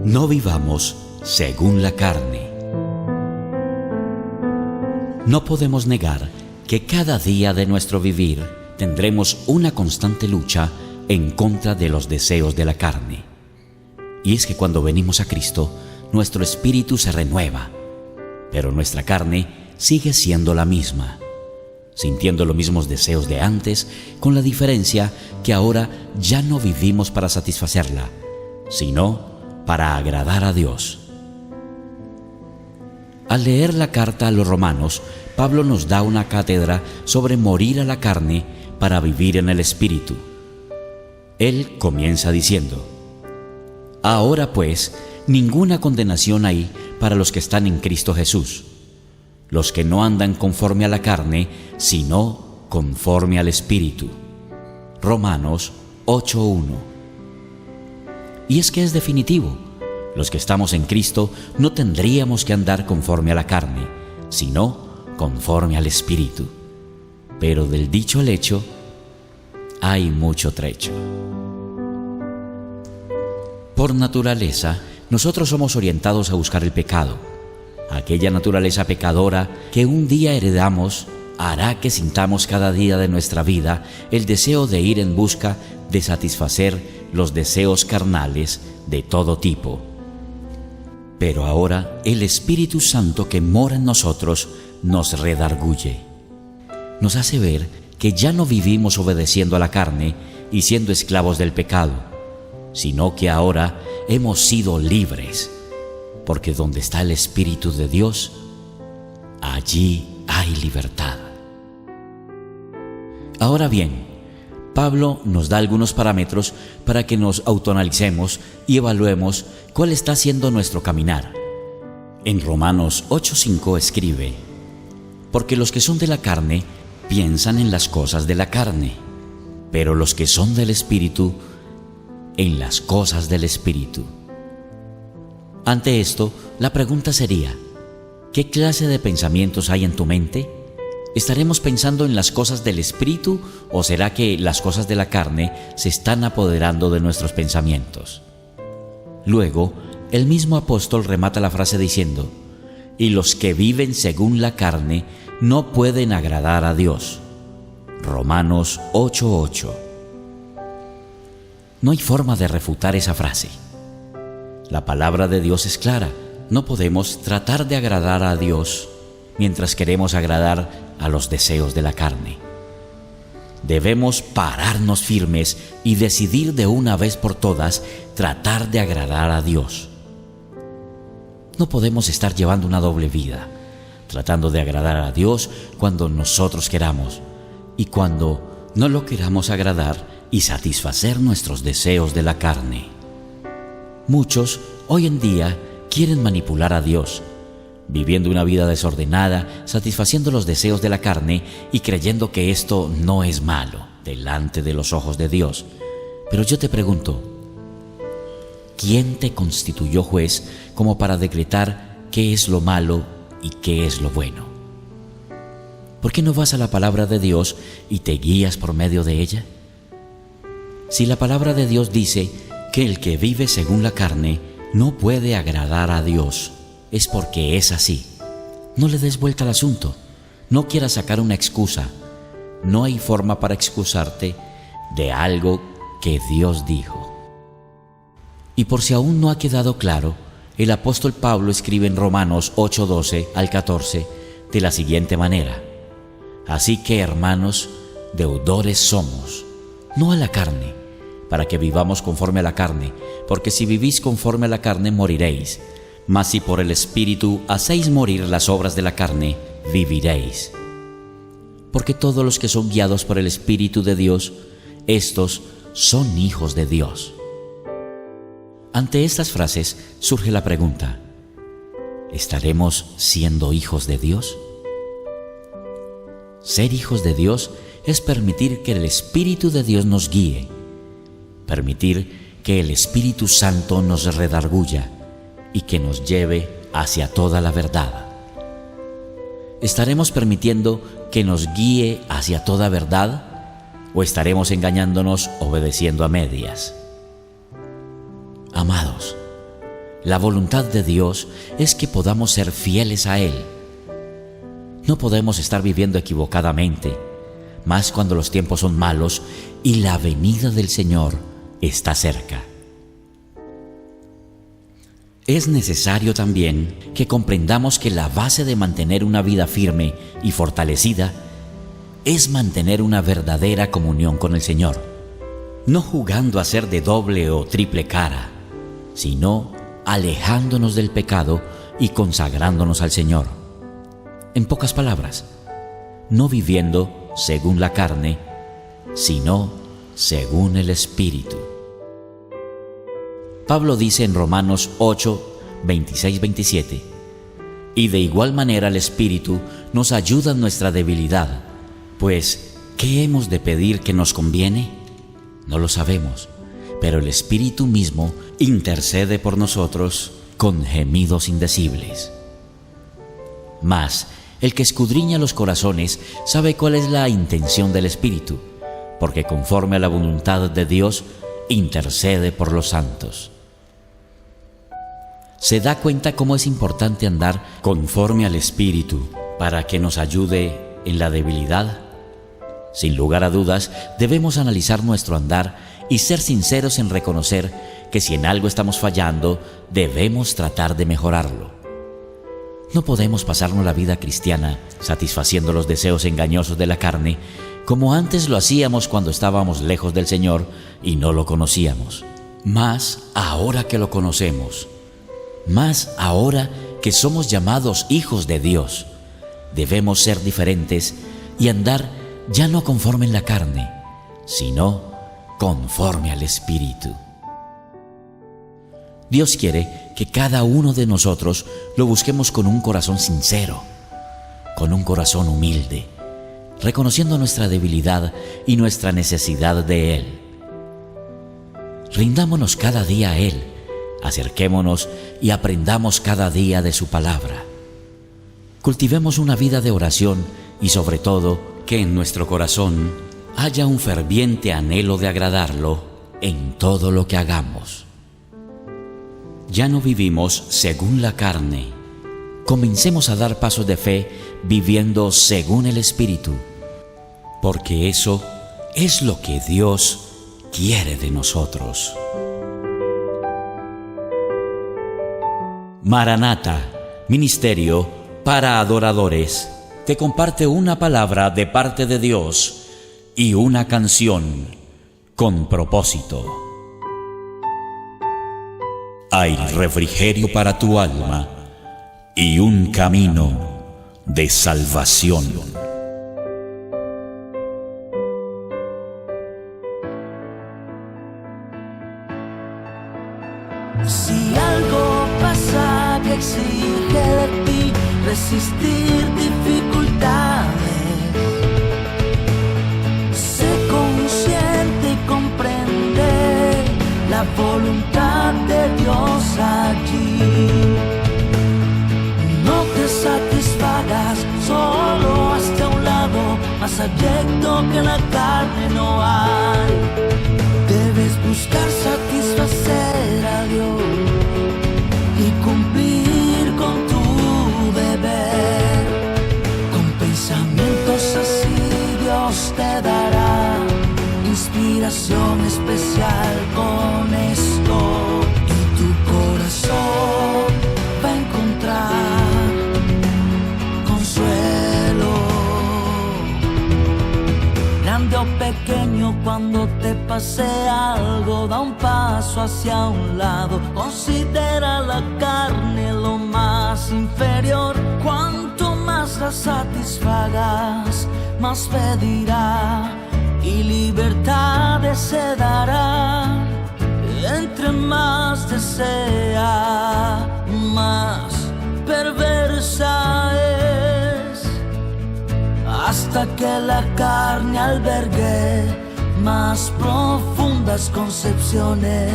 No vivamos según la carne. No podemos negar que cada día de nuestro vivir tendremos una constante lucha en contra de los deseos de la carne. Y es que cuando venimos a Cristo, nuestro espíritu se renueva, pero nuestra carne sigue siendo la misma, sintiendo los mismos deseos de antes, con la diferencia que ahora ya no vivimos para satisfacerla, sino para agradar a Dios. Al leer la carta a los Romanos, Pablo nos da una cátedra sobre morir a la carne para vivir en el Espíritu. Él comienza diciendo: Ahora pues, ninguna condenación hay para los que están en Cristo Jesús, los que no andan conforme a la carne, sino conforme al Espíritu. Romanos 8:1. Y es que es definitivo. Los que estamos en Cristo no tendríamos que andar conforme a la carne, sino conforme al Espíritu. Pero del dicho al hecho, hay mucho trecho. Por naturaleza, nosotros somos orientados a buscar el pecado. Aquella naturaleza pecadora que un día heredamos hará que sintamos cada día de nuestra vida el deseo de ir en busca de satisfacer los deseos carnales de todo tipo. Pero ahora el Espíritu Santo que mora en nosotros nos redarguye. Nos hace ver que ya no vivimos obedeciendo a la carne y siendo esclavos del pecado, sino que ahora hemos sido libres, porque donde está el Espíritu de Dios, allí hay libertad. Ahora bien, Pablo nos da algunos parámetros para que nos autoanalicemos y evaluemos cuál está siendo nuestro caminar. En Romanos 8:5 escribe: Porque los que son de la carne piensan en las cosas de la carne, pero los que son del Espíritu, en las cosas del Espíritu. Ante esto, la pregunta sería: ¿qué clase de pensamientos hay en tu mente? ¿Estaremos pensando en las cosas del Espíritu o será que las cosas de la carne se están apoderando de nuestros pensamientos? Luego, el mismo apóstol remata la frase diciendo: y los que viven según la carne no pueden agradar a Dios. Romanos 8:8. No hay forma de refutar esa frase. La palabra de Dios es clara. No podemos tratar de agradar a Dios mientras queremos agradar a los deseos de la carne. Debemos pararnos firmes y decidir de una vez por todas tratar de agradar a Dios. No podemos estar llevando una doble vida, tratando de agradar a Dios cuando nosotros queramos y cuando no lo queramos agradar y satisfacer nuestros deseos de la carne. Muchos hoy en día quieren manipular a Dios, viviendo una vida desordenada, satisfaciendo los deseos de la carne y creyendo que esto no es malo delante de los ojos de Dios. Pero yo te pregunto, ¿quién te constituyó juez como para decretar qué es lo malo y qué es lo bueno? ¿Por qué no vas a la palabra de Dios y te guías por medio de ella? Si la palabra de Dios dice que el que vive según la carne no puede agradar a Dios, es porque es así. No le des vuelta al asunto. No quieras sacar una excusa. No hay forma para excusarte de algo que Dios dijo. Y por si aún no ha quedado claro, el apóstol Pablo escribe en Romanos 8:12 al 14 de la siguiente manera: Así que, hermanos, deudores somos, no a la carne, para que vivamos conforme a la carne, porque si vivís conforme a la carne moriréis. Mas si por el Espíritu hacéis morir las obras de la carne, viviréis. Porque todos los que son guiados por el Espíritu de Dios, estos son hijos de Dios. Ante estas frases surge la pregunta: ¿estaremos siendo hijos de Dios? Ser hijos de Dios es permitir que el Espíritu de Dios nos guíe, permitir que el Espíritu Santo nos redarguya y que nos lleve hacia toda la verdad. ¿Estaremos permitiendo que nos guíe hacia toda verdad o estaremos engañándonos obedeciendo a medias? Amados, La voluntad de Dios es que podamos ser fieles a Él. No podemos estar viviendo equivocadamente, más cuando los tiempos son malos y la venida del Señor está cerca. Es necesario también que comprendamos que la base de mantener una vida firme y fortalecida es mantener una verdadera comunión con el Señor, no jugando a ser de doble o triple cara, sino alejándonos del pecado y consagrándonos al Señor. En pocas palabras, no viviendo según la carne, sino según el Espíritu. Pablo dice en Romanos 8, 26-27, y de igual manera el Espíritu nos ayuda en nuestra debilidad, pues, ¿qué hemos de pedir que nos conviene? No lo sabemos, pero el Espíritu mismo intercede por nosotros con gemidos indecibles. Mas, el que escudriña los corazones sabe cuál es la intención del Espíritu, porque conforme a la voluntad de Dios, intercede por los santos. ¿Se da cuenta cómo es importante andar conforme al Espíritu para que nos ayude en la debilidad? Sin lugar a dudas, debemos analizar nuestro andar y ser sinceros en reconocer que si en algo estamos fallando, debemos tratar de mejorarlo. No podemos pasarnos la vida cristiana satisfaciendo los deseos engañosos de la carne, como antes lo hacíamos cuando estábamos lejos del Señor y no lo conocíamos. Más ahora que lo conocemos, más ahora que somos llamados hijos de Dios, debemos ser diferentes y andar ya no conforme en la carne, sino conforme al Espíritu. Dios quiere que cada uno de nosotros lo busquemos con un corazón sincero, con un corazón humilde, reconociendo nuestra debilidad y nuestra necesidad de Él. Rindámonos cada día a Él, acerquémonos y aprendamos cada día de su palabra. Cultivemos una vida de oración y sobre todo que en nuestro corazón haya un ferviente anhelo de agradarlo en todo lo que hagamos. Ya no vivimos según la carne. Comencemos a dar pasos de fe viviendo según el Espíritu, porque eso es lo que Dios quiere de nosotros. Maranata, Ministerio para Adoradores, te comparte una palabra de parte de Dios y una canción con propósito. Hay refrigerio para tu alma y un camino de salvación. Si algo pasa que exige de ti resistir dificultades, sé consciente y comprende la voluntad de Dios allí. No te satisfagas solo hasta un lado, más abyecto que la carne no hay. Debes buscar satisfacer a Dios y cumplir con tu deber. Con pensamientos así Dios te dará inspiración especial con esto, y tu corazón va a encontrar consuelo. Grande o pequeño, cuando te pase algo, da un paso hacia un lado. Considera la carne lo más inferior. Cuanto más la satisfagas, más pedirá y libertades se dará. Entre más desea, más perversa es, hasta que la carne albergue más profundas concepciones.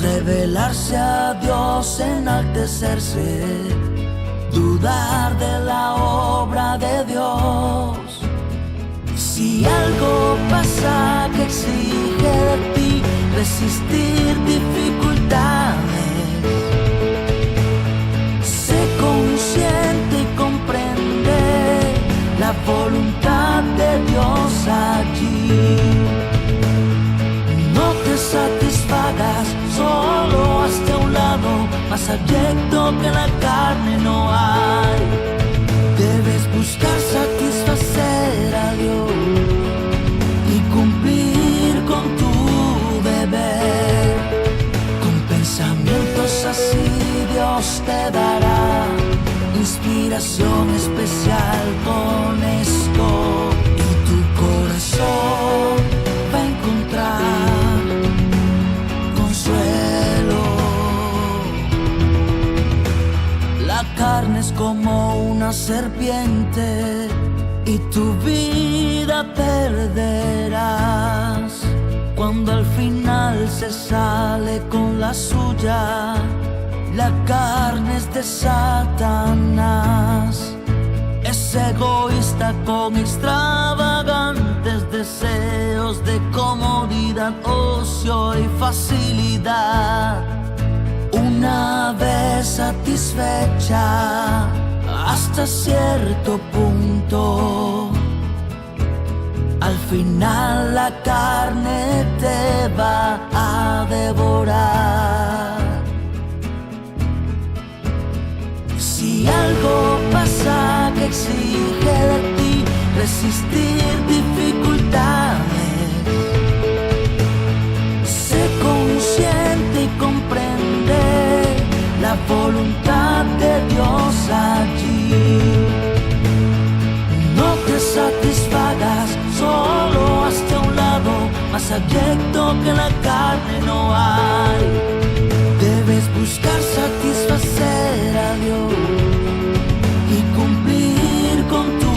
Revelarse a Dios, enaltecerse, dudar de la obra de Dios. Si algo pasa que exige de ti resistir dificultades, abyecto que en la carne no hay. Debes buscar satisfacer a Dios y cumplir con tu deber. Con pensamientos así Dios te dará inspiración especial con esto, y tu corazón va a encontrar consuelo. La carne es como una serpiente y tu vida perderás cuando al final se sale con la suya. La carne es de Satanás, es egoísta con extravagantes deseos de comodidad, ocio y facilidad. Una vez satisfecha hasta cierto punto, al final la carne te va a devorar. Si algo pasa que exige de ti resistir dificultades, sé consciente y comprende la voluntad de Dios allí. No te satisfagas, solo hazte a un lado, más abyecto que en la carne no hay. Debes buscar satisfacer a Dios y cumplir con tu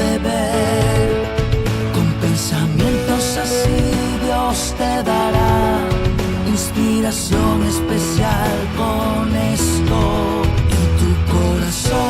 deber. Con pensamientos así Dios te dará inspiración especial con esto, y tu corazón